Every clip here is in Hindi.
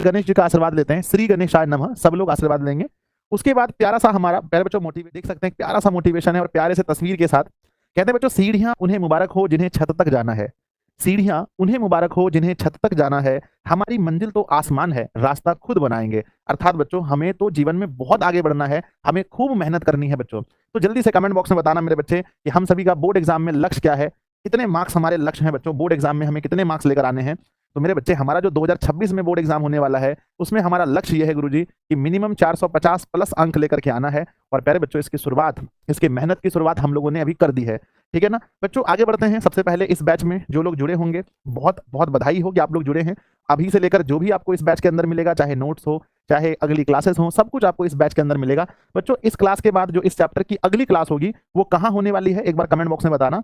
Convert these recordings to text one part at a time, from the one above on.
गणेश जी का आशीर्वाद लेते हैं, श्री गणेशाय नमः, सब लोग आशीर्वाद लेंगे। उसके बाद प्यारा सा हमारा, प्यारे बच्चों मोटिवेट देख सकते हैं, प्यारा सा मोटिवेशन है और प्यारे से तस्वीर के साथ कहते हैं बच्चों, सीढ़ियां उन्हें मुबारक हो जिन्हें छत तक जाना है, सीढ़ियां उन्हें मुबारक हो जिन्हें छत तक जाना है, हमारी मंजिल तो आसमान है, रास्ता खुद बनाएंगे। अर्थात बच्चों हमें तो जीवन में बहुत आगे बढ़ना है, हमें खूब मेहनत करनी है बच्चों। तो जल्दी से कमेंट बॉक्स में बताना मेरे बच्चे कि हम सभी का बोर्ड एग्जाम में लक्ष्य क्या है, कितने मार्क्स हमारे लक्ष्य हैं बच्चों, बोर्ड एग्जाम में हमें कितने मार्क्स लेकर आने हैं। तो मेरे बच्चे हमारा जो 2026 में बोर्ड एग्जाम होने वाला है उसमें हमारा लक्ष्य यह है गुरुजी कि मिनिमम 450 प्लस अंक लेकर के आना है। और प्यारे बच्चों इसकी शुरुआत, इसकी मेहनत की शुरुआत हम लोगों ने अभी कर दी है, ठीक है ना बच्चों। आगे बढ़ते हैं। सबसे पहले इस बैच में जो लोग जुड़े होंगे, बहुत बहुत बधाई हो कि आप लोग जुड़े हैं। अभी से लेकर जो भी आपको इस बैच के अंदर मिलेगा, चाहे नोट्स हो चाहे अगली क्लासेस हो, सब कुछ आपको इस बैच के अंदर मिलेगा बच्चों। इस क्लास के बाद जो इस चैप्टर की अगली क्लास होगी वो कहाँ होने वाली है, एक बार कमेंट बॉक्स में बताना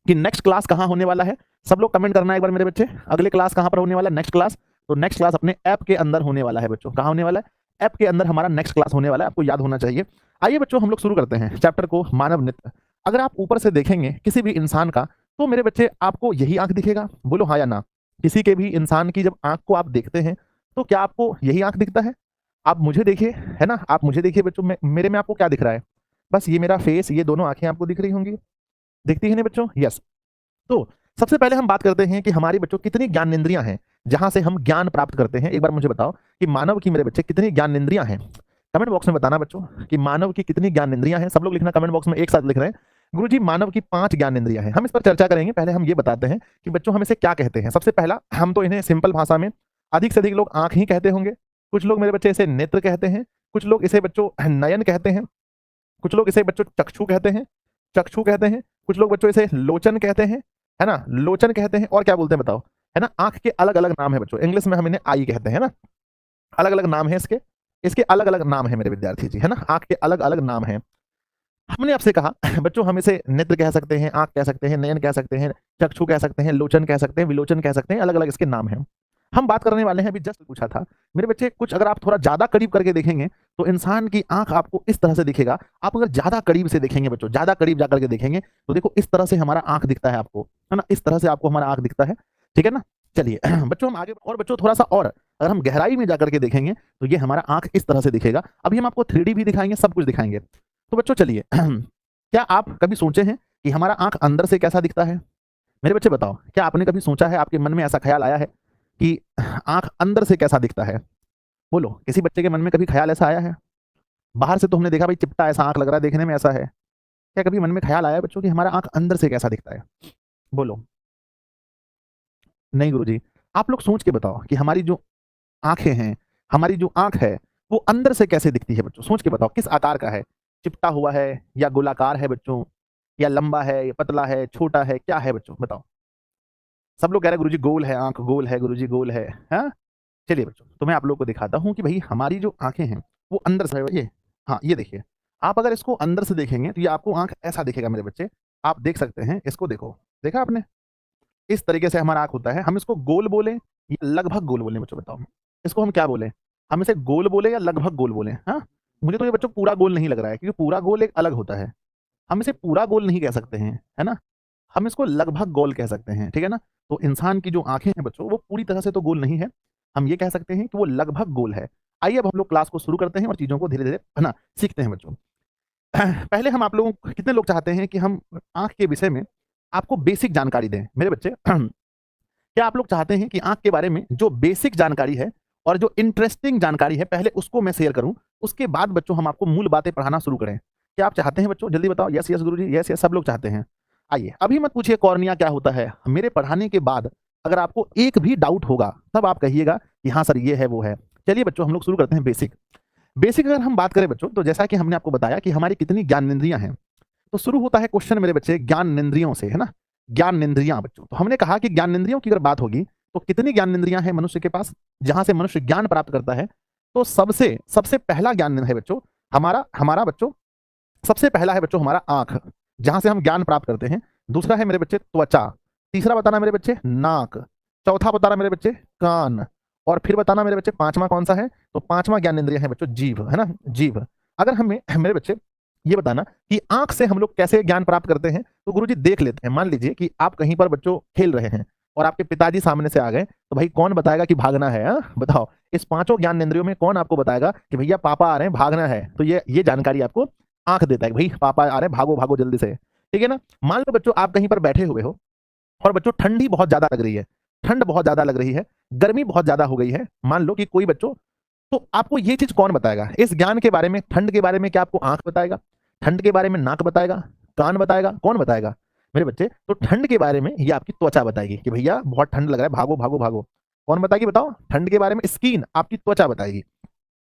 कि नेक्स्ट क्लास कहाँ होने वाला है। सब लोग कमेंट करना है एक बार मेरे बच्चे, अगले क्लास कहाँ पर होने वाला है, नेक्स्ट क्लास। तो नेक्स्ट क्लास अपने ऐप के अंदर होने वाला है बच्चों। कहाँ होने वाला है? ऐप के अंदर हमारा नेक्स्ट क्लास होने वाला है, आपको याद होना चाहिए। आइए बच्चों हम लोग शुरू करते हैं चैप्टर को, मानव नृत्य। अगर आप ऊपर से देखेंगे किसी भी इंसान का, तो मेरे बच्चे आपको यही आंख दिखेगा, बोलो हाँ या ना। किसी के भी इंसान की जब आंख को आप देखते हैं तो क्या आपको यही आंख दिखता है? आप मुझे देखिए, है ना, आप मुझे देखिए बच्चों, मेरे में आपको क्या दिख रहा है? बस ये मेरा फेस, ये दोनों आंखें आपको दिख रही होंगी, दिखती है ना बच्चों? यस। तो सबसे पहले हम बात करते हैं कि हमारी बच्चों कितनी ज्ञानेंद्रियां हैं जहां से हम ज्ञान प्राप्त करते हैं। एक बार मुझे बताओ कि मानव की, मेरे बच्चे, कितनी ज्ञानेंद्रियां हैं? कमेंट बॉक्स में बताना बच्चों कि मानव की कितनी ज्ञानेंद्रियां हैं। सब लोग लिखना कमेंट बॉक्स में, एक साथ लिख रहे हैं गुरुजी मानव की 5 ज्ञानेंद्रियां हैं। हम इस पर चर्चा करेंगे। पहले हम ये बताते हैं कि बच्चों हम इसे क्या कहते हैं। सबसे पहला, हम तो इन्हें सिंपल भाषा में अधिक से अधिक लोग आंख ही कहते होंगे, कुछ लोग मेरे बच्चे इसे नेत्र कहते हैं, कुछ लोग इसे बच्चों नयन कहते हैं, कुछ लोग इसे बच्चों चक्षु कहते हैं, चक्षु कहते हैं, कुछ लोग बच्चों इसे लोचन कहते हैं, है ना, लोचन कहते हैं। और क्या बोलते हैं बताओ, है ना, आंख के अलग अलग नाम है बच्चों। इंग्लिश में हम इन्हें आई कहते हैं ना, अलग अलग नाम है इसके, इसके अलग अलग नाम है मेरे विद्यार्थी जी, है ना, आंख के अलग अलग नाम है। हमने आपसे कहा बच्चों हम इसे नेत्र कह सकते हैं, आंख कह सकते हैं, नयन कह सकते हैं, चक्षु कह सकते हैं, लोचन कह सकते हैं, विलोचन कह सकते हैं, अलग अलग इसके नाम हैं। हम बात करने वाले हैं, अभी जस्ट पूछा था मेरे बच्चे, कुछ अगर आप थोड़ा ज्यादा करीब करके देखेंगे तो इंसान की आंख आपको इस तरह से दिखेगा। आप अगर ज्यादा करीब से देखेंगे बच्चों, ज्यादा करीब जाकर के देखेंगे तो देखो इस तरह से हमारा आंख दिखता है आपको, है ना, इस तरह से आपको हमारा आंख दिखता है, ठीक है ना। चलिए बच्चों हम आगे, और बच्चों थोड़ा सा और अगर हम गहराई में जाकर के देखेंगे तो ये हमारा आंख इस तरह से दिखेगा। अभी हम आपको 3D भी दिखाएंगे, सब कुछ दिखाएंगे। तो बच्चों चलिए क्या आप कभी सोचे हैं कि हमारा आंख अंदर से कैसा दिखता है? मेरे बच्चे बताओ, क्या आपने कभी सोचा है, आपके मन में ऐसा ख्याल आया है कि आंख अंदर से कैसा दिखता है? बोलो, किसी बच्चे के मन में कभी ख्याल ऐसा आया है? बाहर से तो हमने देखा भाई चिपटा ऐसा आंख लग रहा है, देखने में ऐसा है। क्या कभी मन में ख्याल आया बच्चों कि हमारा आंख अंदर से कैसा दिखता है? बोलो। नहीं गुरुजी। आप लोग सोच के बताओ कि हमारी जो आंखें हैं, हमारी जो आंख है वो अंदर से कैसे दिखती है बच्चों? सोच के बताओ किस आकार का है, चिपटा हुआ है या गोलाकार है बच्चों, या लंबा है या पतला है, छोटा है, क्या है बच्चों बताओ? सब लोग कह रहे हैं गुरुजी गोल है, आंख गोल है गुरुजी, गोल है। हाँ चलिए बच्चों, तो मैं आप लोगों को दिखाता हूँ कि भाई हमारी जो आंखें हैं वो अंदर से, ये हाँ ये देखिए, आप अगर इसको अंदर से देखेंगे तो ये आपको आंख ऐसा दिखेगा मेरे बच्चे। आप देख सकते हैं, इसको देखो, देखा आपने? इस तरीके से हमारा आंख होता है। हम इसको गोल बोले या लगभग गोल बोले बच्चों बताओ, इसको हम क्या बोले? हम इसे गोल बोले या लगभग गोल बोले? हाँ मुझे तो ये बच्चों पूरा गोल नहीं लग रहा है, क्योंकि पूरा गोल एक अलग होता है, हम इसे पूरा गोल नहीं कह सकते हैं, है ना, हम इसको लगभग गोल कह सकते हैं, ठीक है ना। तो इंसान की जो आंखें हैं बच्चों वो पूरी तरह से तो गोल नहीं है, हम ये कह सकते हैं कि वो लगभग गोल है। आइए अब हम लोग क्लास को शुरू करते हैं और चीजों को धीरे धीरे, है ना, सीखते हैं बच्चों। पहले हम आप लोगों, कितने लोग चाहते हैं कि हम आंख के विषय में आपको बेसिक जानकारी दें मेरे बच्चे? क्या आप लोग चाहते हैं कि आंख के बारे में जो बेसिक जानकारी है और जो इंटरेस्टिंग जानकारी है पहले उसको मैं शेयर करूं, उसके बाद बच्चों हम आपको मूल बातें पढ़ाना शुरू करें? क्या आप चाहते हैं बच्चों? जल्दी बताओ। यस यस गुरुजी, यस यस, सब लोग चाहते हैं। आइए, अभी मत पूछिए कॉर्निया क्या होता है, मेरे पढ़ाने के बाद अगर आपको एक भी डाउट होगा तब आप कहिएगा कि हाँ सर ये है वो है। चलिए बच्चों हम लोग शुरू करते हैं बेसिक। बेसिक अगर हम बात करें बच्चों तो जैसा कि हमने आपको बताया कि हमारी कितनी ज्ञानेंद्रियां हैं, तो शुरू होता है क्वेश्चन मेरे बच्चे ज्ञानेंद्रियों से, है ना, ज्ञानेंद्रियां बच्चों। तो हमने कहा कि ज्ञानेंद्रियों की अगर बात होगी तो कितनी ज्ञानेंद्रियां हैं मनुष्य के पास जहां से मनुष्य ज्ञान प्राप्त करता है? तो सबसे सबसे पहला ज्ञान है बच्चों हमारा, हमारा बच्चों सबसे पहला है बच्चों हमारा आंख, जहां से हम ज्ञान प्राप्त करते हैं। दूसरा है मेरे बच्चे त्वचा, तीसरा बताना मेरे बच्चे नाक, चौथा बताना मेरे बच्चे कान, और फिर बताना मेरे बच्चे पांचवा कौन सा है? तो पांचवा ज्ञानेंद्रिय है बच्चों जीभ, है ना, जीभ। अगर हमें मेरे बच्चे ये बताना कि आंख से हम लोग कैसे ज्ञान प्राप्त करते हैं, तो गुरुजी देख लेते हैं। मान लीजिए कि आप कहीं पर बच्चों खेल रहे हैं, और आपके पिताजी सामने से आ गए, तो भाई कौन बताएगा कि भागना है? बताओ, इस पांचों ज्ञानेंद्रियों में कौन आपको बताएगा कि भैया पापा आ रहे हैं, भागना है? तो ये जानकारी आपको आंख देता है कि भाई पापा आ रहे हैं, भागो भागो जल्दी से। ठीक है ना? मान लो बच्चों आप कहीं पर बैठे हुए हो और बच्चों ठंडी बहुत ज्यादा लग रही है, ठंड बहुत ज्यादा लग रही है, गर्मी बहुत ज्यादा हो गई है, मान लो कि कोई बच्चों, तो आपको ये चीज कौन बताएगा? इस ज्ञान के बारे में, ठंड के बारे में क्या आपको आंख बताएगा? ठंड के बारे में नाक बताएगा? कान बताएगा? कौन बताएगा मेरे बच्चे? तो ठंड के बारे में ये आपकी त्वचा बताएगी कि भैया बहुत ठंड लग रहा है, भागो भागो भागो। कौन बताएगी बताओ? ठंड के बारे में स्किन, आपकी त्वचा बताएगी।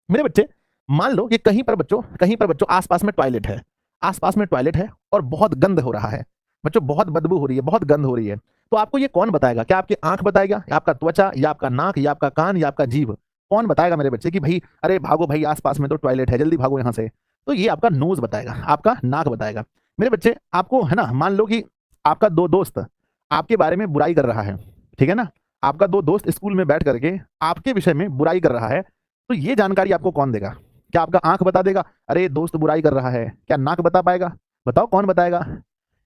मेरे बच्चे मान लो कि कहीं पर बच्चों आसपास में टॉयलेट है, आसपास में टॉयलेट है और बहुत गंद हो रहा है बच्चों, बहुत बदबू हो रही है, बहुत गंद हो रही है, तो आपको ये कौन बताएगा? क्या आपकी आंख बताएगा, या आपका त्वचा, या आपका नाक, या आपका कान, या आपका जीभ? कौन बताएगा मेरे बच्चे कि भाई अरे भागो भाई, आसपास में तो टॉयलेट है, जल्दी भागो यहाँ से? तो ये आपका नोज बताएगा, आपका नाक बताएगा। मेरे बच्चे आपको है ना, मान लो कि आपका दो दोस्त आपके बारे में बुराई कर रहा है, ठीक है ना, आपका दो दोस्त स्कूल में बैठ करके आपके विषय में बुराई कर रहा है, तो ये जानकारी आपको कौन देगा? क्या आपका आंख बता देगा अरे दोस्त बुराई कर रहा है? क्या नाक बता पाएगा? बताओ कौन बताएगा?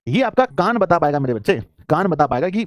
ये आपका कान बता पाएगा मेरे बच्चे, कान बता पाएगा कि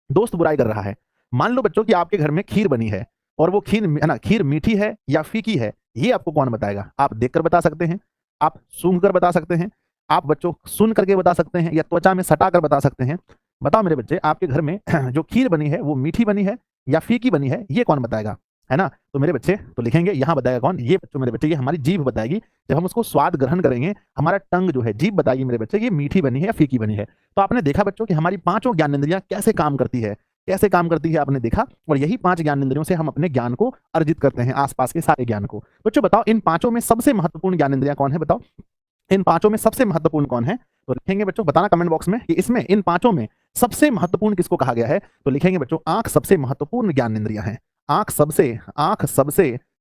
दोस्त बुराई कर रहा है। मान लो बच्चों कि आपके घर में खीर बनी है और वो खीर है ना, खीर मीठी है या फीकी है, ये आपको कौन बताएगा? आप देखकर बता सकते हैं, आप सूंघ कर बता सकते हैं, आप बच्चों सुन करके बता सकते हैं, या त्वचा में सटा कर बता सकते हैं। बताओ मेरे बच्चे आपके घर में जो खीर बनी है वो मीठी बनी है या फीकी बनी है, ये कौन बताएगा? है ना? तो मेरे बच्चे तो लिखेंगे यहाँ बताएगा कौन? ये बच्चों मेरे बच्चे ये हमारी जीभ बताएगी। जब हम उसको स्वाद ग्रहण करेंगे, हमारा टंग जो है, जीभ बताएगी मेरे बच्चे ये मीठी बनी है या फीकी बनी है। तो आपने देखा बच्चों कि हमारी पांचों ज्ञानेंद्रियां कैसे काम करती है, कैसे काम करती है आपने देखा। और यही पांच ज्ञानेंद्रियों से हम अपने ज्ञान को अर्जित करते हैं, आसपास के सारे ज्ञान को। बच्चों बताओ इन पांचों में सबसे महत्वपूर्ण ज्ञानेंद्रियां कौन है? बताओ इन पांचों में सबसे महत्वपूर्ण कौन है? तो लिखेंगे बच्चों, बताना कमेंट बॉक्स में कि इसमें इन पांचों में सबसे महत्वपूर्ण किसको कहा गया है। तो लिखेंगे बच्चों आंख सबसे महत्वपूर्ण ज्ञानेंद्रियां हैं। आंख सबसे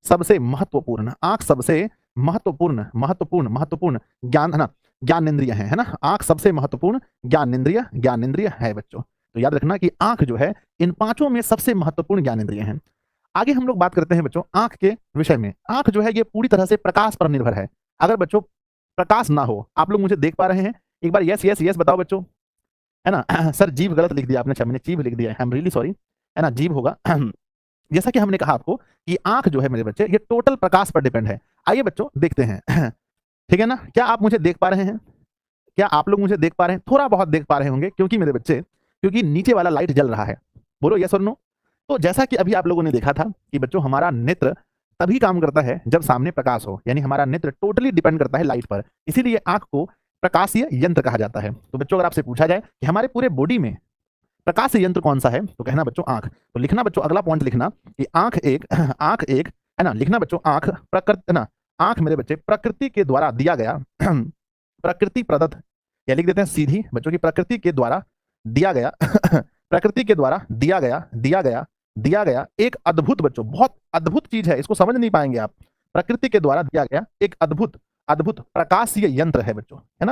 सबसे महत्वपूर्ण, आंख सबसे महत्वपूर्ण ज्ञान है ना, ज्ञानेंद्रिय है ना। आंख सबसे महत्वपूर्ण ज्ञानेंद्रिय है बच्चों। तो याद रखना कि आंख जो है इन पांचों में सबसे महत्वपूर्ण ज्ञानेंद्रिय है। आगे हम लोग बात करते हैं बच्चों आंख के विषय में। आंख जो है ये पूरी तरह से प्रकाश पर निर्भर है। अगर बच्चों प्रकाश ना हो, आप लोग मुझे देख पा रहे हैं? एक बार यस यस यस बताओ बच्चों, है ना। सर जीभ गलत लिख दिया आपने, अच्छा मैंने जीभ लिख दिया है, आई एम रियली सॉरी, है ना, जीभ होगा। जैसा कि हमने कहा आपको कि आंख जो है मेरे बच्चे ये टोटल प्रकाश पर डिपेंड है। आइए बच्चों देखते हैं। ठीक है ना, क्या आप मुझे देख पा रहे हैं? क्या आप लोग मुझे देख पा रहे हैं? थोड़ा बहुत देख पा रहे होंगे क्योंकि मेरे बच्चे, क्योंकि नीचे वाला लाइट जल रहा है। बोलो यस और नो। तो जैसा कि अभी आप लोगों ने देखा था कि बच्चों हमारा नेत्र तभी काम करता है जब सामने प्रकाश हो, यानी हमारा नेत्र टोटली डिपेंड करता है लाइट पर, इसीलिए आंख को प्रकाशीय यंत्र कहा जाता है। तो बच्चों अगर आपसे पूछा जाए कि हमारे पूरे बॉडी में प्रकाश यंत्र कौन सा है, तो कहना बच्चों आंख। तो लिखना बच्चों अगला पॉइंट लिखना कि आंख एक आंख एक है ना, लिखना बच्चों आंख प्रकृति ना, आंख मेरे बच्चे प्रकृति के द्वारा दिया गया प्रकृति प्रदत्त, या लिख देते हैं सीधी बच्चों की प्रकृति के द्वारा दिया गया प्रकृति के द्वारा दिया गया एक अद्भुत, बच्चों बहुत अद्भुत चीज है, इसको समझ नहीं पाएंगे आप। प्रकृति के द्वारा दिया गया एक अद्भुत अद्भुत प्रकाशीय यंत्र है बच्चों, है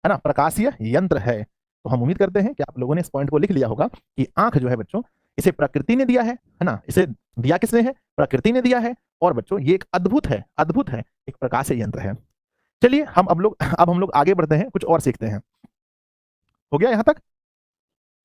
ना, प्रकाशीय यंत्र है। तो हम उम्मीद करते हैं कि आप लोगों ने इस पॉइंट को लिख लिया होगा कि आंख जो है बच्चों इसे प्रकृति ने दिया है ना, इसे दिया किसने है? प्रकृति ने दिया है। और बच्चों ये एक अद्भुत है, एक प्रकाशीय यंत्र है। चलिए अब हम लोग आगे बढ़ते हैं, कुछ और सीखते हैं। हो गया यहां तक,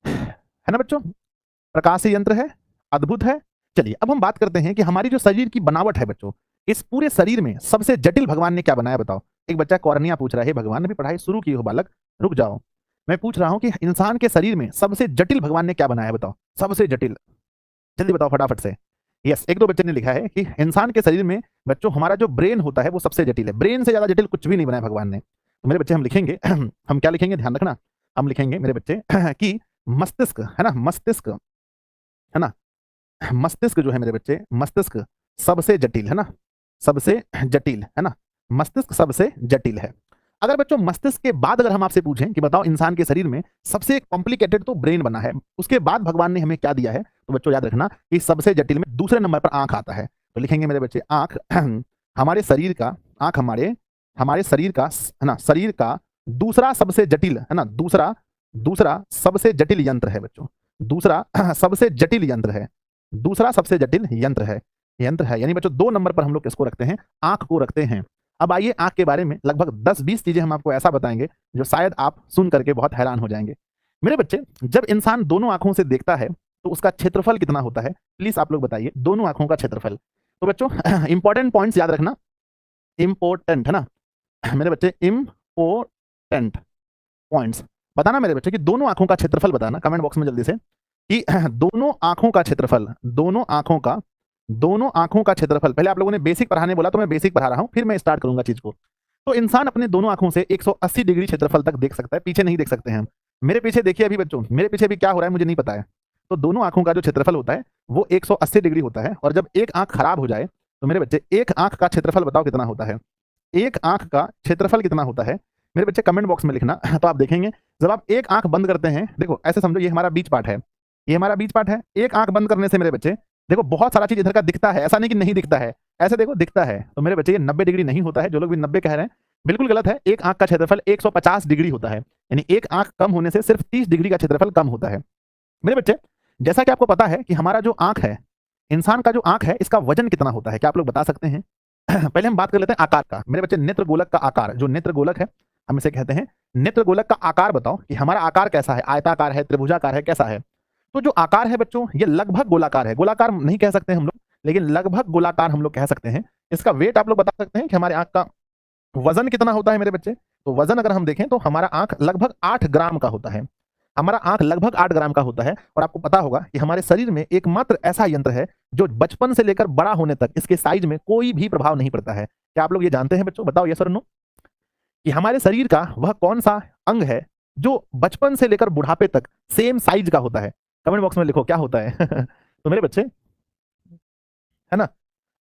है ना बच्चों? प्रकाशीय यंत्र है, अद्भुत है। चलिए अब हम बात करते हैं कि हमारी जो शरीर की बनावट है बच्चों, इस पूरे शरीर में सबसे जटिल भगवान ने क्या बनाया बताओ। एक बच्चा कॉर्निया पूछ रहा है, भगवान ने भी पढ़ाई शुरू की हो बालक, रुक जाओ। मैं पूछ रहा हूं कि इंसान के शरीर में सबसे जटिल भगवान ने क्या बनाया बताओ, सबसे जटिल, जल्दी बताओ फटाफट से। यस, एक दो बच्चे ने लिखा है कि इंसान के शरीर में बच्चों हमारा जो ब्रेन होता है वो सबसे जटिल है, ब्रेन से ज्यादा जटिल कुछ भी नहीं बनाया भगवान ने। तो मेरे बच्चे हम लिखेंगे हम क्या लिखेंगे ध्यान रखना, हम लिखेंगे मेरे बच्चे कि मस्तिष्क, है ना, मस्तिष्क, है ना, मस्तिष्क जो है मेरे बच्चे, मस्तिष्क सबसे जटिल, है ना, सबसे जटिल, है ना, मस्तिष्क सबसे जटिल है। अगर बच्चों मस्तिष्क के बाद अगर हम आपसे पूछें कि बताओ इंसान के शरीर में सबसे कॉम्प्लिकेटेड तो ब्रेन बना है, उसके बाद भगवान ने हमें क्या दिया है, तो बच्चों याद रखना कि सबसे जटिल में दूसरे नंबर पर आंख आता है। तो लिखेंगे मेरे बच्चे आंख हमारे शरीर का, आंख हमारे शरीर का, है ना, शरीर का दूसरा सबसे जटिल, है ना, दूसरा सबसे जटिल यंत्र है बच्चों, दूसरा सबसे जटिल यंत्र है, दूसरा सबसे जटिल यंत्र है। यानी बच्चों 2 नंबर पर हम लोग किसको रखते हैं? आंख को रखते हैं। अब आइए आंख के बारे में लगभग 10-20 चीजें हम आपको ऐसा बताएंगे जो शायद आप सुन करके बहुत हैरान हो जाएंगे। मेरे बच्चे, जब इंसान दोनों आंखों से देखता है तो उसका क्षेत्रफल कितना होता है? प्लीज आप लोग बताइए, दोनों आंखों का क्षेत्रफल। तो बच्चों इंपॉर्टेंट पॉइंट्स याद रखना, इंपॉर्टेंट है ना मेरे बच्चे, इंपॉर्टेंट पॉइंट्स बताना मेरे बच्चे कि दोनों आंखों का क्षेत्रफल बताना कमेंट बॉक्स में जल्दी से, कि दोनों आंखों का क्षेत्रफल, दोनों आंखों का क्षेत्रफल। पहले आप लोगों ने बेसिक पढ़ाने बोला तो मैं बेसिक पढ़ा रहा हूं, फिर मैं स्टार्ट करूंगा चीज को। तो इंसान अपने दोनों आंखों से 180 डिग्री क्षेत्रफल तक देख सकता है, पीछे नहीं देख सकते हैं हम। मेरे पीछे देखिए अभी बच्चों, मेरे पीछे भी क्या हो रहा है मुझे नहीं पता है। तो दोनों आंखों का जो क्षेत्रफल होता है वो 180 डिग्री होता है, और जब एक आंख खराब हो जाए तो मेरे बच्चे एक आंख का क्षेत्रफल बताओ कितना होता है? एक आंख का क्षेत्रफल कितना होता है मेरे बच्चे? कमेंट बॉक्स में लिखना। तो आप देखेंगे जब आप एक आंख बंद करते हैं, देखो ऐसे समझो ये हमारा बीच पार्ट है, ये हमारा बीच पार्ट है। एक आंख बंद करने से मेरे बच्चे देखो बहुत सारा चीज इधर का दिखता है, ऐसा नहीं कि नहीं दिखता है, ऐसे देखो दिखता है। तो मेरे बच्चे ये 90 डिग्री नहीं होता है, जो लोग भी 90 कह रहे हैं बिल्कुल गलत है। एक आंख का क्षेत्रफल 150 डिग्री होता है, यानी एक आंख कम होने से सिर्फ 30 डिग्री का क्षेत्रफल कम होता है। मेरे बच्चे, जैसा कि आपको पता है कि हमारा जो आंख है, इंसान का जो आंख है, इसका वजन कितना होता है, क्या आप लोग बता सकते हैं? पहले हम बात कर लेते हैं आकार का। मेरे बच्चे, नेत्र गोलक का आकार, जो नेत्र गोलक है हम इसे कहते हैं नेत्र गोलक का आकार बताओ कि हमारा आकार कैसा है, आयताकार है, त्रिभुजाकार है, कैसा है? तो जो आकार है बच्चों, ये लगभग गोलाकार है। गोलाकार नहीं कह सकते हम लोग, लेकिन लगभग गोलाकार हम लोग कह सकते हैं। इसका वेट आप लोग बता सकते हैं कि हमारे आंख का वजन कितना होता है मेरे बच्चे? तो वजन अगर हम देखें तो हमारा आंख लगभग 8 ग्राम का होता है। हमारा आंख लगभग 8 ग्राम का होता है। और आपको पता होगा कि हमारे शरीर में एकमात्र ऐसा यंत्र है जो बचपन से लेकर बड़ा होने तक इसके साइज में कोई भी प्रभाव नहीं पड़ता है। क्या आप लोग ये जानते हैं बच्चों? बताओ यस और नो, कि हमारे शरीर का वह कौन सा अंग है जो बचपन से लेकर बुढ़ापे तक सेम साइज का होता है? कमेंट बॉक्स में लिखो क्या होता है। तो मेरे बच्चे, है ना,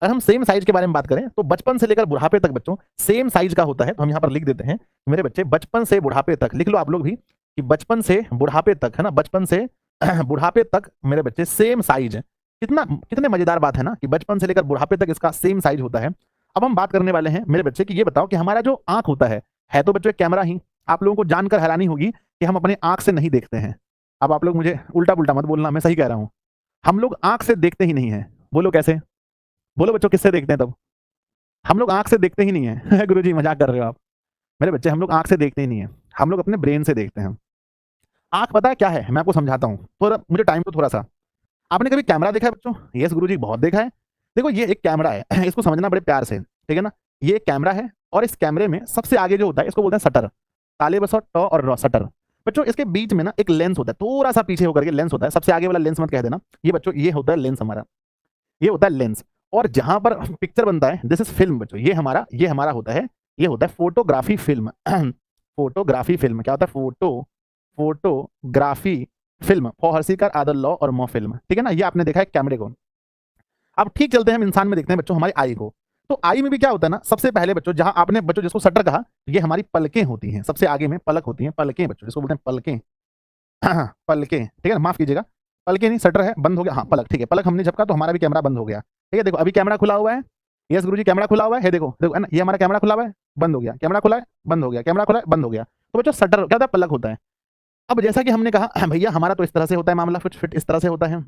अगर हम सेम साइज के बारे में बात करें तो बचपन से लेकर बुढ़ापे तक बच्चों सेम साइज का होता है। तो हम यहाँ पर लिख देते हैं मेरे बच्चे, बचपन से बुढ़ापे तक, लिख लो आप लोग भी कि बचपन से बुढ़ापे तक, है ना, बचपन से बुढ़ापे तक मेरे बच्चे सेम साइज। कितना कितने मजेदार बात है ना, कि बचपन से लेकर बुढ़ापे तक इसका सेम साइज होता है। अब हम बात करने वाले हैं मेरे बच्चे कि ये बताओ कि हमारा जो आंख होता है तो बच्चों एक कैमरा ही। आप लोगों को जानकर हैरानी होगी कि हम अपने आंख से नहीं देखते हैं। अब आप लोग मुझे उल्टा पुल्टा मत बोलना, मैं सही कह रहा हूं, हम लोग आंख से देखते ही नहीं है। बोलो कैसे? बोलो बच्चों किससे देखते हैं तब? हम लोग आंख से देखते ही नहीं है। गुरुजी मजाक कर रहे हो आप? मेरे बच्चे, हम लोग आंख से देखते ही नहीं है, हम लोग अपने ब्रेन से देखते हैं। आंख पता है क्या है? मैं आपको समझाता हूँ, थोड़ा मुझे टाइम तो थोड़ा सा। आपने कभी कैमरा देखा है बच्चों? यस गुरुजी बहुत देखा है। देखो ये एक कैमरा है, इसको समझना बड़े प्यार से, ठीक है ना। ये एक कैमरा है और इस कैमरे में सबसे आगे जो होता है इसको बोलते हैं शटर। ताले बसो ट और र, शटर। बच्चों इसके बीच में ना एक लेंस होता है, थोड़ा सा पीछे होकर के लेंस होता है। सबसे आगे वाला लेंस मत कह देना, ये बच्चों ये होता है लेंस हमारा, ये होता है लेंस। और जहां पर पिक्चर बनता है दिस इज फिल्म बच्चों, ये हमारा होता है, ये होता है फोटोग्राफी फिल्म। फोटोग्राफी फिल्म क्या होता है? फोटोग्राफी फिल्म, फॉर हर्षिकर आदर लॉ और मो फिल्म, ठीक है ना। ये आपने देखा है कैमरे को। अब ठीक चलते हैं हम इंसान में देखते हैं बच्चों हमारी आई को। तो आई में भी क्या होता है ना, सबसे पहले बच्चों जहां आपने बच्चों जिसको शटर कहा, ये हमारी पलकें होती हैं। सबसे आगे में पलक होती हैं, पलकें बच्चों जिसको बोलते हैं पलकें। हाँ पलकें, ठीक है, माफ कीजिएगा, पलकें नहीं, शटर है, बंद हो गया, हाँ पलक, ठीक है, पलक हमने झपका तो हमारा भी कैमरा बंद हो गया, ठीक है। देखो अभी कैमरा खुला हुआ है, यस गुरुजी कैमरा खुला हुआ है, देखो देखो है ना, ये हमारा कैमरा खुला हुआ है, बंद हो गया, कैमरा खुला है, बंद हो गया, कैमरा खुला है, बंद हो गया। तो बच्चों शटर क्या होता है? पलक होता है। अब जैसा कि हमने कहा भैया हमारा तो इस तरह से होता है मामला, फिट फिट इस तरह से होता है,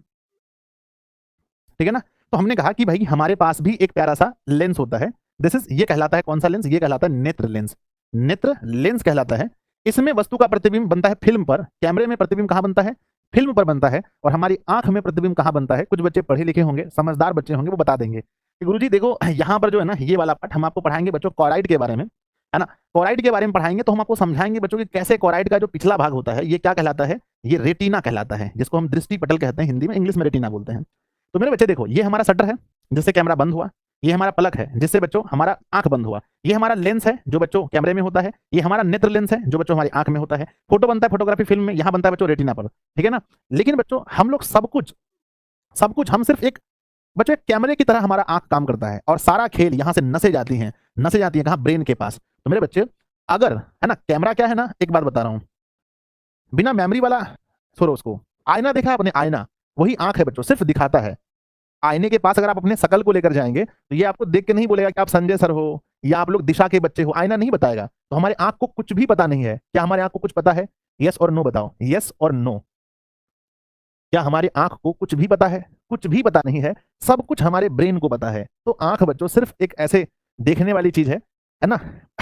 ठीक है ना। तो हमने कहा कि भाई हमारे पास भी एक प्यारा सा लेंस होता है, दिस इज, ये कहलाता है कौन सा लेंस? ये कहलाता है नेत्र लेंस। नेत्र लेंस कहलाता है। इसमें वस्तु का प्रतिबिंब बनता है फिल्म पर। कैमरे में प्रतिबिंब कहाँ बनता है? फिल्म पर बनता है। और हमारी आंख में प्रतिबिंब कहाँ बनता है? कुछ बच्चे पढ़े लिखे होंगे, समझदार बच्चे होंगे, वो बता देंगे कि गुरुजी देखो यहाँ पर जो है ना, ये वाला पार्ट हम आपको पढ़ाएंगे बच्चों कॉराइड के बारे में, है ना। कॉराइड के बारे में पढ़ाएंगे तो हम आपको समझाएंगे बच्चों कि कैसे कॉराइड का जो पिछला भाग होता है ये क्या कहलाता है? ये रेटिना कहलाता है, जिसको हम दृष्टि पटल कहते हैं, हिंदी में, इंग्लिश में रेटिना बोलते हैं। तो मेरे बच्चे देखो, ये हमारा शटर है जिससे कैमरा बंद हुआ, ये हमारा पलक है जिससे बच्चों हमारा आंख बंद हुआ, ये हमारा लेंस है जो बच्चों कैमरे में होता है, ये हमारा नेत्र लेंस है जो बच्चों हमारी आंख में होता है। फोटो बनता है फोटोग्राफी फिल्म में, यहाँ बनता है बच्चों रेटिना पर, ठीक है ना। लेकिन बच्चों हम लोग सब कुछ हम सिर्फ एक बच्चों एक कैमरे की तरह हमारा आंख काम करता है, और सारा खेल यहाँ से नसें जाती हैं, नसें जाती हैं कहाँ? ब्रेन के पास। तो मेरे बच्चे अगर, है ना, कैमरा क्या है ना, एक बात बता रहा हूँ, बिना मेमोरी वाला छोड़ो उसको, आईना देखा आपने? आईना वही आंख है बच्चों, सिर्फ दिखाता है। आईने के पास अगर आप अपने शकल को लेकर जाएंगे तो ये आपको देख के नहीं बोलेगा कि आप संजय सर हो या आप लोग दिशा के बच्चे हो, आईना नहीं बताएगा। तो हमारे आंख को कुछ भी पता नहीं है। क्या हमारे आंख को कुछ पता है? यस और नो बताओ, यस और नो। क्या हमारी आंख को कुछ भी पता है? कुछ भी पता नहीं है, सब कुछ हमारे ब्रेन को पता है। तो आंख बच्चों सिर्फ एक ऐसे देखने वाली चीज है ना।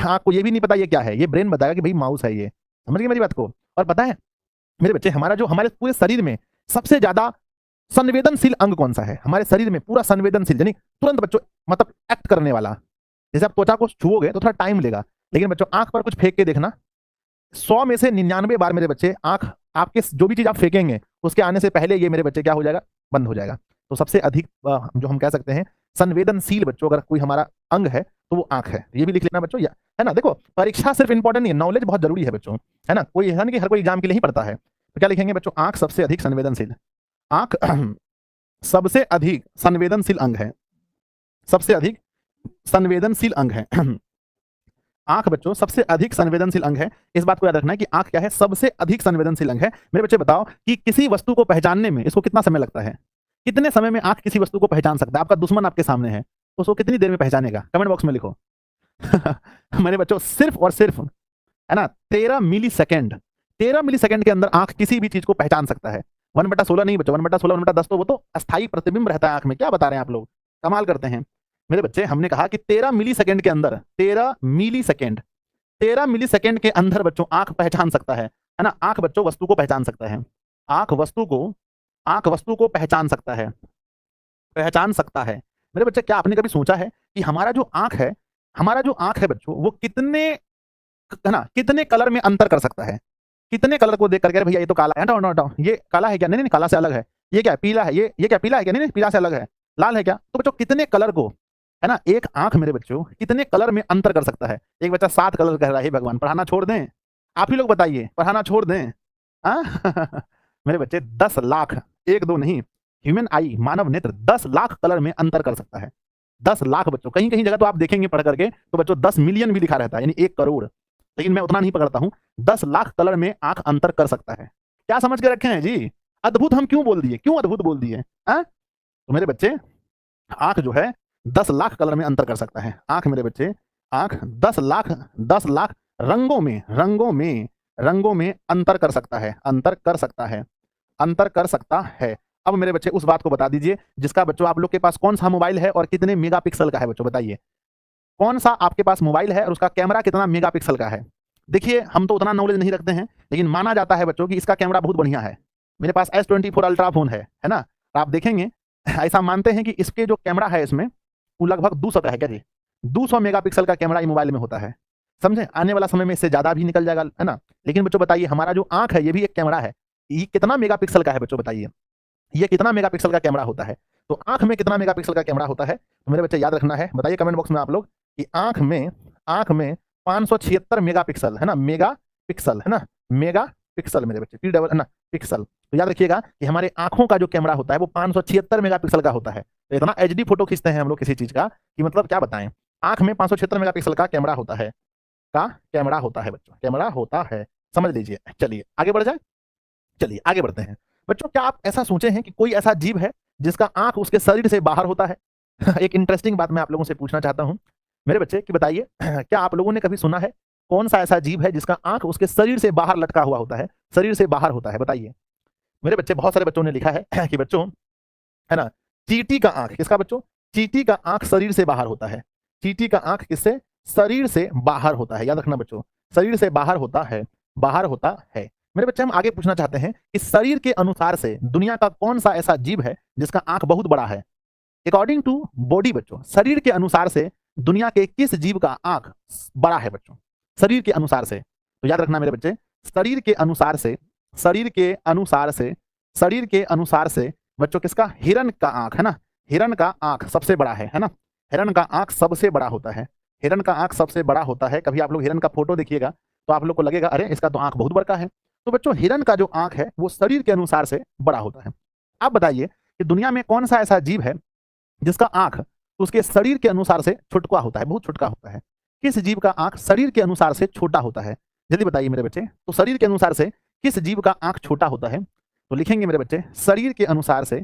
आंख को ये भी नहीं पता ये क्या है, ये ब्रेन बताएगा कि भाई माउस है ये। समझ गए मेरी बात को? और पता है मेरे बच्चे हमारा जो हमारे पूरे शरीर में सबसे ज्यादा संवेदनशील अंग कौन सा है? हमारे शरीर में पूरा संवेदनशील यानी तुरंत बच्चों मतलब एक्ट करने वाला। जैसे आप त्वचा को छुओगे तो थोड़ा टाइम लेगा, लेकिन बच्चों आंख पर कुछ फेंक के देखना, 100 में से 99 बार मेरे बच्चे आंख आपके जो भी चीज आप फेंकेंगे उसके आने से पहले ये मेरे बच्चे क्या हो जाएगा? बंद हो जाएगा। तो सबसे अधिक जो हम कह सकते हैं संवेदनशील बच्चों अगर कोई हमारा अंग है तो वो आंख है। ये भी लिख लेना बच्चों, है ना। देखो परीक्षा सिर्फ इंपॉर्टेंट नहीं है, नॉलेज बहुत जरूरी है बच्चों, है ना। कोई है ना कि हर कोई एग्जाम के लिए ही पढ़ता है। तो क्या लिखेंगे बच्चों? आंख सबसे अधिक संवेदनशील, आंख सबसे अधिक संवेदनशील अंग है, सबसे अधिक संवेदनशील अंग है। आंख बच्चों सबसे अधिक संवेदनशील अंग है। इस बात को याद रखना है कि आंख क्या है? सबसे अधिक संवेदनशील अंग है। मेरे बच्चे बताओ कि किसी वस्तु को पहचानने में इसको कितना समय लगता है? कितने समय में आंख किसी वस्तु को पहचान सकता है? आपका दुश्मन आपके सामने है, उसको कितनी देर में पहचानेगा? कमेंट बॉक्स में लिखो। मेरे बच्चों सिर्फ और सिर्फ, है ना, 13 मिली सेकेंड, 13 मिली सेकेंड के अंदर आंख किसी भी चीज को पहचान सकता है। 1/16 नहीं बच्चों, 1/16 1/10 तो वो तो अस्थायी प्रतिबिंब रहता है आंख में। क्या बता रहे हैं आप लोग, कमाल करते हैं। मेरे बच्चे हमने कहा कि 13 मिली सेकेंड के अंदर, 13 मिली सेकेंड, 13 मिली सेकेंड के अंदर बच्चों आंख पहचान सकता है ना। आंख बच्चों वस्तु को पहचान सकता है, आंख वस्तु को पहचान सकता है, पहचान सकता है। मेरे बच्चे क्या आपने कभी सोचा है कि हमारा जो आंख है, हमारा जो आंख है बच्चों, वो कितने, है ना, कितने कलर में अंतर कर सकता है? कितने कलर को देख करके भैया ये तो काला है, हटाओ हटाओ हटाओ, ये काला है क्या? नहीं नहीं काला से अलग है। ये क्या है? पीला है। ये क्या पीला है क्या? नहीं नहीं पीला से अलग है। लाल है क्या? तो बच्चों कितने कलर को, है ना, एक आंख मेरे बच्चों कितने कलर में अंतर कर सकता है? एक बच्चा 7 कलर कह रहा है, भगवान पढ़ाना छोड़ दें? आप ही लोग बताइए, पढ़ाना छोड़ दें? मेरे बच्चे 10 लाख, एक दो नहीं, ह्यूमन आई, मानव नेत्र 10 लाख कलर में अंतर कर सकता है। 10 लाख बच्चों, कहीं कहीं जगह तो आप देखेंगे पढ़ करके तो बच्चों 10 मिलियन भी लिखा रहता है, यानी 1 करोड़, लेकिन मैं उतना नहीं पकड़ता हूं। 10 लाख कलर में आंख अंतर कर सकता है। क्या समझ के रखे हैं जी? अद्भुत हम क्यों बोल दिए? क्यों अद्भुत बोल दिए? तो मेरे बच्चे आंख जो है 10 लाख कलर में अंतर कर सकता है। आंख मेरे बच्चे, आंख 10 लाख रंगों में अंतर कर सकता है, अंतर कर सकता है, अंतर कर सकता है। अब मेरे बच्चे उस बात को बता दीजिए जिसका बच्चों आप लोग के पास कौन सा मोबाइल है और कितने मेगापिक्सल का है? बच्चों बताइए, कौन सा आपके पास मोबाइल है और उसका कैमरा कितना मेगापिक्सल का है? देखिए हम तो उतना नॉलेज नहीं रखते हैं, लेकिन माना जाता है बच्चों कि इसका कैमरा बहुत बढ़िया है। मेरे पास S24 अल्ट्रा फोन है ना, आप देखेंगे ऐसा मानते हैं कि इसके जो कैमरा है इसमें वो लगभग 200 का है। क्या जी? 200 मेगापिक्सल का कैमरा ये मोबाइल में होता है। समझे? आने वाला समय में इससे ज्यादा भी निकल जाएगा, है ना। लेकिन बच्चों बताइए हमारा जो आंख है ये भी एक कैमरा है, ये कितना मेगापिक्सल का है? बच्चों बताइए, ये कितना मेगापिक्सल का कैमरा होता है? तो आंख में कितना मेगापिक्सल का कैमरा होता है? तो मेरे बच्चे याद रखना है, बताइए कमेंट बॉक्स में आप लोग कि आंख में 576 मेगापिक्सल, है ना, मेगापिक्सल, है ना, मेगापिक्सल मेरे बच्चे, पी डबल, है ना, पिक्सल। तो याद रखिएगा कि हमारे आंखों का जो कैमरा होता है वो 576 मेगापिक्सल का होता है। तो इतना एचडी फोटो खींचते हैं हम लोग किसी चीज का कि मतलब क्या बताएं। आंख में 576 मेगापिक्सल का कैमरा होता है, का कैमरा होता है बच्चों, कैमरा होता है, समझ लीजिए। चलिए आगे बढ़ जाए, चलिए आगे बढ़ते हैं। बच्चों क्या आप ऐसा सोचे हैं कि कोई ऐसा जीव है जिसका आंख उसके शरीर से बाहर होता है? एक इंटरेस्टिंग बात मैं आप लोगों से पूछना चाहता हूं मेरे बच्चे कि बताइए क्या आप लोगों ने कभी सुना है कौन सा ऐसा जीव है जिसका आंख उसके शरीर से बाहर लटका हुआ होता है, शरीर से बाहर होता है? बताइए मेरे बच्चे। बहुत सारे बच्चों ने लिखा है कि बच्चों, है ना, चींटी का आंख, किसका बच्चों? चींटी का आंख शरीर से बाहर होता है। चींटी का आंख किससे? शरीर से बाहर होता है। याद रखना बच्चों, शरीर से बाहर होता है, बाहर होता है। मेरे बच्चे हम आगे पूछना चाहते हैं कि शरीर के अनुसार से दुनिया का कौन सा ऐसा जीव है जिसका आंख बहुत बड़ा है? अकॉर्डिंग टू बॉडी बच्चों, शरीर के अनुसार से दुनिया के किस जीव का आंख बड़ा है बच्चों? शरीर के अनुसार से। तो याद रखना मेरे बच्चे, शरीर के अनुसार से, शरीर के अनुसार से, शरीर के अनुसार से बच्चों किसका? हिरण का आंख, है ना, हिरण का आंख सबसे बड़ा है ना, हिरण का आंख सबसे बड़ा होता है, हिरण का आंख सबसे बड़ा होता है। कभी आप लोग हिरण का फोटो देखिएगा तो आप लोग को लगेगा अरे इसका तो आंख बहुत बड़ा है। तो बच्चों हिरण का जो आंख है वो शरीर के अनुसार से बड़ा होता है। आप बताइए कि दुनिया में कौन सा ऐसा जीव है जिसका आंख उसके शरीर के अनुसार से छुटका होता है, बहुत छुटका होता है? किस जीव का आंख शरीर के अनुसार से छोटा होता है? जल्दी बताइए मेरे बच्चे। तो शरीर के अनुसार से किस जीव का आंख छोटा होता है? तो लिखेंगे मेरे बच्चे, शरीर के अनुसार से,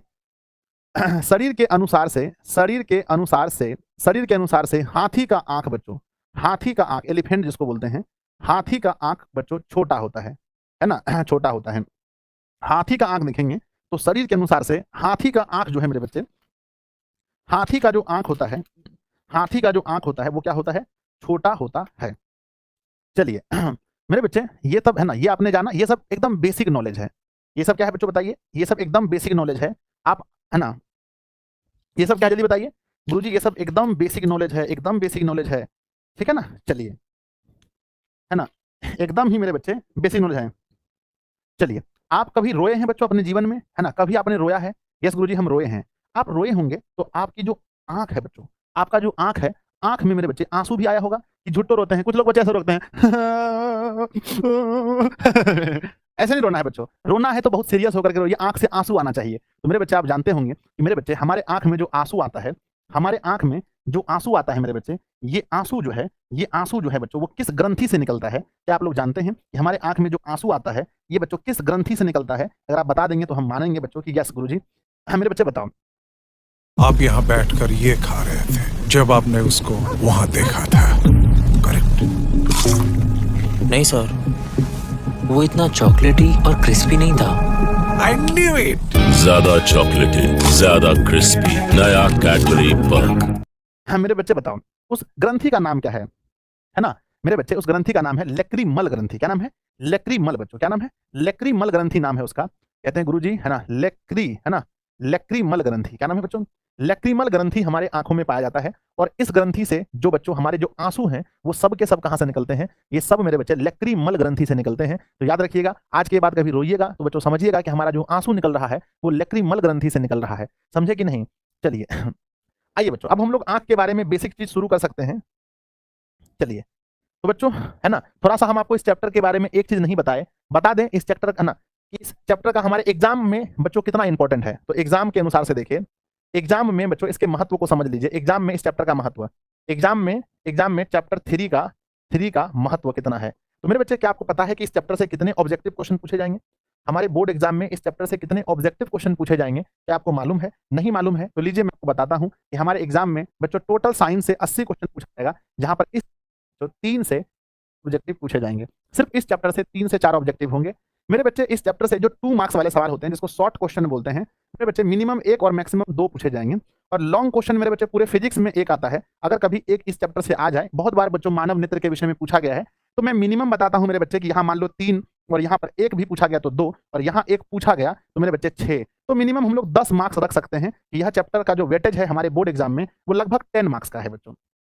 शरीर के अनुसार से, शरीर के अनुसार से, शरीर के अनुसार से हाथी का आंख बच्चों, हाथी का आंख, एलिफेंट जिसको बोलते हैं, हाथी का आंख बच्चों छोटा होता है ना, छोटा होता है। हाथी का आंख देखेंगे तो शरीर के अनुसार से हाथी का आंख जो है मेरे बच्चे, हाथी का जो आंख होता है, हाथी का जो आंख होता है वो क्या होता है? छोटा होता है। चलिए मेरे बच्चे ये सब है ना, ये आपने जाना, ये सब एकदम बेसिक नॉलेज है। ये सब क्या है बच्चों बताइए, ये सब एकदम बेसिक नॉलेज है। आप है ना, ये सब क्या जल्दी बताइए गुरुजी, ये सब एकदम बेसिक नॉलेज है, एकदम बेसिक नॉलेज है, ठीक है ना। चलिए, है ना, एकदम ही मेरे बच्चे बेसिक नॉलेज है। चलिए, आप कभी रोए हैं बच्चों अपने जीवन में, है ना, कभी आपने रोया है? यस गुरुजी हम रोए हैं। आप रोए होंगे तो आपकी जो आंख है बच्चों, आपका जो आंख है, आंख में मेरे बच्चे आंसू भी आया होगा कि झुट्टो रोते हैं, कुछ लोग बच्चे ऐसे रोते हैं ऐसे नहीं रोना है बच्चों, रोना है तो बहुत सीरियस होकर के रोइए, आंख से आंसू आना चाहिए। तो मेरे बच्चे आप जानते होंगे कि मेरे बच्चे हमारे आंख में जो आंसू आता है, हमारे आंख में जो आंसू आता है मेरे बच्चे, ये आंसू जो है, ये आंसू जो है बच्चों वो किस ग्रंथि से निकलता है? क्या आप लोग जानते हैं कि हमारे आंख में जो आंसू आता है ये बच्चों किस ग्रंथि से निकलता है? अगर आप बता देंगे तो हम मानेंगे बच्चों कि यस गुरुजी। हाँ मेरे बच्चे बताओ। आप यहाँ बैठकर ये खा रहे थे जब आपने उसको वहां देखा था, करेक्ट? नहीं सर, वो इतना चॉकलेटी और क्रिस्पी नहीं था। I knew it. ज्यादा चॉकलेटी, ज्यादा क्रिस्पी, नया कैडबरी बर्ग। हाँ मेरे बच्चे बताओ, उस ग्रंथि का नाम क्या है ना? मेरे बच्चे उस ग्रंथि का नाम है लेक्रीमल ग्रंथि। क्या नाम है? लेक्रीमल बच्चों, क्या नाम है? लेक्रीमल ग्रंथि नाम है उसका। कहते हैं गुरुजी, है ना, लेक्री, है ना, लेक्रीमल ग्रंथि। क्या नाम है बच्चों? लेक्रीमल ग्रंथि हमारे आंखों में पाया जाता है, और इस ग्रंथि से जो बच्चों हमारे जो आंसू हैं वो सब के सब कहां से निकलते हैं? ये सब मेरे बच्चे लेक्रीमल ग्रंथि से निकलते हैं। तो याद रखिएगा, आज के बाद कभी रोइएगा तो बच्चों समझिएगा कि हमारा जो आंसू निकल रहा है वो लेक्रीमल ग्रंथि से निकल रहा है। समझे कि नहीं? चलिए आइए बच्चों, अब हम लोग आंख के बारे में बेसिक चीज शुरू कर सकते हैं। चलिए, तो बच्चों है ना, थोड़ा सा हम आपको इस चैप्टर के बारे में एक चीज नहीं बताए, बता दें इस चैप्टर है ना, इस चैप्टर का हमारे एग्जाम में बच्चों कितना इंपॉर्टेंट है। तो एग्जाम के अनुसार से देखिए, एग्जाम में बच्चों इसके महत्व को समझ लीजिए। एग्जाम में इस चैप्टर का महत्व, एग्जाम में चैप्टर 3 का महत्व कितना है। तो मेरे बच्चे क्या आपको पता है कि इस चैप्टर से कितने ऑब्जेक्टिव क्वेश्चन पूछे जाएंगे? हमारे बोर्ड एग्जाम में इस चैप्टर से कितने ऑब्जेक्टिव क्वेश्चन पूछे जाएंगे? क्या आपको मालूम है? नहीं मालूम है तो लीजिए मैं आपको बताता हूं कि हमारे एग्जाम में बच्चों टोटल साइंस से 80 क्वेश्चन पूछा जाएगा, जहां पर इस 3 से ऑब्जेक्टिव पूछे जाएंगे। सिर्फ इस चैप्टर से 3 से 4 ऑब्जेक्टिव होंगे मेरे बच्चे। इस चैप्टर से जो 2 मार्क्स वाले सवाल होते हैं जिसको शॉर्ट क्वेश्चन बोलते हैं मेरे बच्चे, मिनिमम 1 और मैक्सिमम 2 पूछे जाएंगे। और लॉन्ग क्वेश्चन मेरे बच्चे पूरे फिजिक्स में 1 आता है। अगर कभी एक इस चैप्टर से आ जाए, बहुत बार बच्चों मानव नेत्र के विषय में पूछा गया है, तो मैं मिनिमम बताता हूं मेरे बच्चे कि यहाँ मान लो 3 और यहाँ पर 1 भी पूछा गया तो 2 और यहाँ 1 पूछा गया तो मेरे बच्चे 6। तो मिनिमम हम लोग 10 मार्क्स रख सकते हैं कि यह चैप्टर का जो वेटेज है हमारे बोर्ड एग्जाम में वो लगभग 10 मार्क्स का है बच्चों।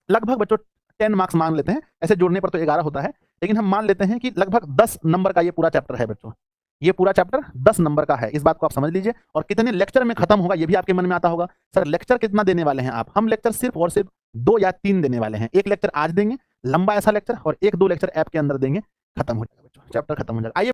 लगभग बच्चों 10 मार्क्स मान लेते हैं, ऐसे जोड़ने पर तो 11 होता है, लेकिन हम मान लेते हैं कि लगभग 10 नंबर का ये पूरा चैप्टर है बच्चों। ये पूरा चैप्टर 10 नंबर का है, इस बात को आप समझ लीजिए। और कितने लेक्चर में खत्म होगा ये भी आपके मन में आता होगा, सर लेक्चर कितना देने वाले हैं आप? हम लेक्चर सिर्फ और सिर्फ 2 या 3 देने वाले हैं। एक लेक्चर आज देंगे, लंबा ऐसा लेक्चर, और 1-2 लेक्चर ऐप के अंदर देंगे, खत्म हो जाएगा बच्चों, चैप्टर खत्म हो जाएगा। आइए